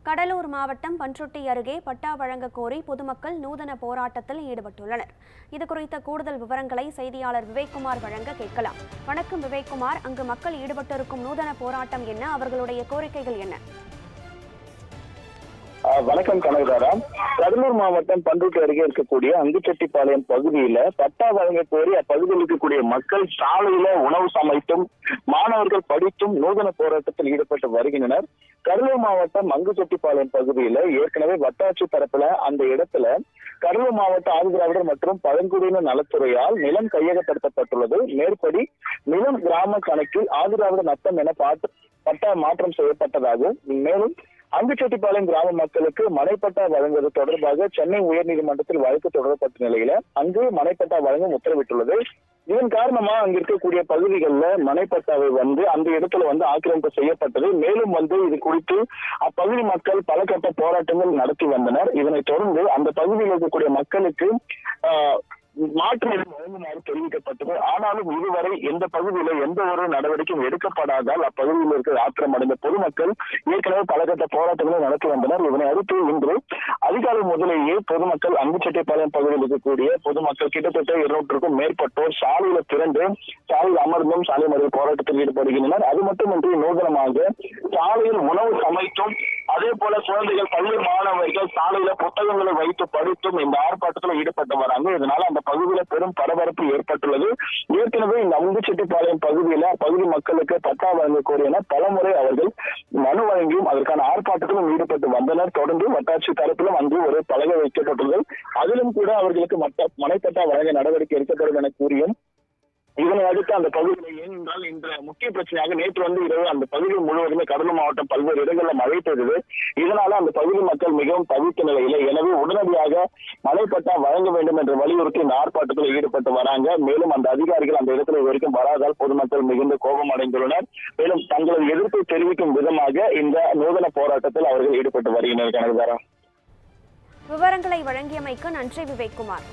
கடலூர் மாவட்டம் பண்ருட்டி அருகே பட்டா வழங்க கோரி பொதுமக்கள் நூதன போராட்டத்தில் ஈடுபட்டுள்ளனர். இதுகுறித்த கூடுதல் விவரங்களை செய்தியாளர் விவேக்குமார் வழங்க கேட்கலாம். வணக்கம் விவேக்குமார், அங்கு மக்கள் ஈடுபட்டிருக்கும் நூதன போராட்டம் என்ன, அவர்களுடைய கோரிக்கைகள் என்ன? வணக்கம் கனகதாரா. கடலூர் மாவட்டம் பண்ருட்டி அருகே இருக்கக்கூடிய அங்குச்செட்டிப்பாளையம் பகுதியில பட்டா வழங்க கோரி அப்பகுதியில் இருக்கக்கூடிய மக்கள் சாலையில உணவு சமைத்தும் மாணவர்கள் படித்தும் நூதன போராட்டத்தில் ஈடுபட்டு வருகின்றனர். கடலூர் மாவட்டம் அங்குச்செட்டிப்பாளையம் பகுதியில ஏற்கனவே வட்டாட்சி தரப்புல அந்த இடத்துல கடலூர் மாவட்ட ஆதிதிராவிடர் மற்றும் பழங்குடியினர் நலத்துறையால் நிலம் கையகப்படுத்தப்பட்டுள்ளது. மேற்படி நிலம் கிராம கணக்கில் ஆதிதிராவிடர் நத்தம் என பட்டா மாற்றம் செய்யப்பட்டதாகவும், மேலும் அங்குச்செட்டிப்பாளையம் கிராம மக்களுக்கு மனைப்பட்டா வழங்குவது தொடர்பாக சென்னை உயர்நீதிமன்றத்தில் வழக்கு தொடரப்பட்ட நிலையில அங்கு மனைப்பட்டா வழங்க உத்தரவிட்டுள்ளது. இதன் காரணமா அங்க இருக்கக்கூடிய பகுதிகளில் மனைப்பட்டாவை அந்த இடத்துல ஆக்கிரமிப்பு செய்யப்பட்டது. மேலும் இது குறித்து அப்பகுதி மக்கள் பல கட்ட போராட்டங்கள் நடத்தி வந்தனர். இதனைத் தொடர்ந்து அந்த பகுதியில் இருக்கக்கூடிய மக்களுக்கு மாற்று இடம் வழங்குமாறு தெரிவிக்கப்பட்டது. ஆனாலும் இதுவரை எந்த பகுதியில எந்த ஒரு நடவடிக்கையும் எடுக்கப்படாதால் அப்பகுதியில் இருக்கிற ஆத்திரம் அடைந்த பொதுமக்கள் ஏற்கனவே பலகட்ட போராட்டங்களை நடத்தி வந்தனர். இதனை அடுத்து இன்று அதிகாலை முதலேயே பொதுமக்கள் அங்குச்செட்டிப்பாளையம் பகுதியில் இருக்கக்கூடிய பொதுமக்கள் கிட்டத்தட்ட 200க்கும் மேற்பட்டோர் சாலையில திரண்டு சாலையில் அமர்ந்தும் சாலை மறியல் போராட்டத்தில் ஈடுபடுகின்றனர். அது மட்டுமின்றி நூதனமாக சாலையில் உணவு சமைத்தும் அதே போல குழந்தைகள் பள்ளி மாணவர்கள் சாலையில புத்தகங்களை வைத்து படித்தும் இந்த ஆர்ப்பாட்டத்தில் ஈடுபட்டு வராங்க. இதனால அந்த பகுதியில பெரும் பரபரப்பு ஏற்பட்டுள்ளது. ஏற்கனவே இந்த அங்குச்செட்டிப்பாளையம் பகுதியில பகுதி மக்களுக்கு பட்டா வழங்க கோரியன பலமுறை அவர்கள் மனு வழங்கியும் அதற்கான ஆர்ப்பாட்டத்திலும் ஈடுபட்டு வந்தனர். தொடர்ந்து வட்டாட்சி தரப்பிலும் ஒரு பலகை வைக்கப்பட்டுள்ளது. அதிலும் கூட அவர்களுக்கு மனைப்பட்டா வழங்க நடவடிக்கை எடுக்கப்படும் என கூறியும் இதனை அடுத்து அந்த பகுதியில் ஏனென்றால் இந்த முக்கிய பிரச்சனையாக நேற்று இரவு அந்த பகுதி முழுவதுமே கடலூர் மாவட்டம் பல்வேறு இடங்களில் மழை பெய்தது. இதனால அந்த பகுதி மக்கள் மிகவும் தவித்த நிலையில எனவே உடனடியாக மழைப்பட்டா வழங்க வேண்டும் என்று வலியுறுத்தி இந்த ஆர்ப்பாட்டத்தில் ஈடுபட்டு வராங்க. மேலும் அந்த அதிகாரிகள் அந்த இடத்துல வரைக்கும் வராதால் பொதுமக்கள் மிகுந்த கோபம் அடைந்துள்ளனர். மேலும் தங்களது எதிர்ப்பை தெரிவிக்கும் விதமாக இந்த நூதன போராட்டத்தில் அவர்கள் ஈடுபட்டு வருகின்றனர். கனகதாரா, விவரங்களை வழங்கியமைக்கு நன்றி விவேக்குமார்.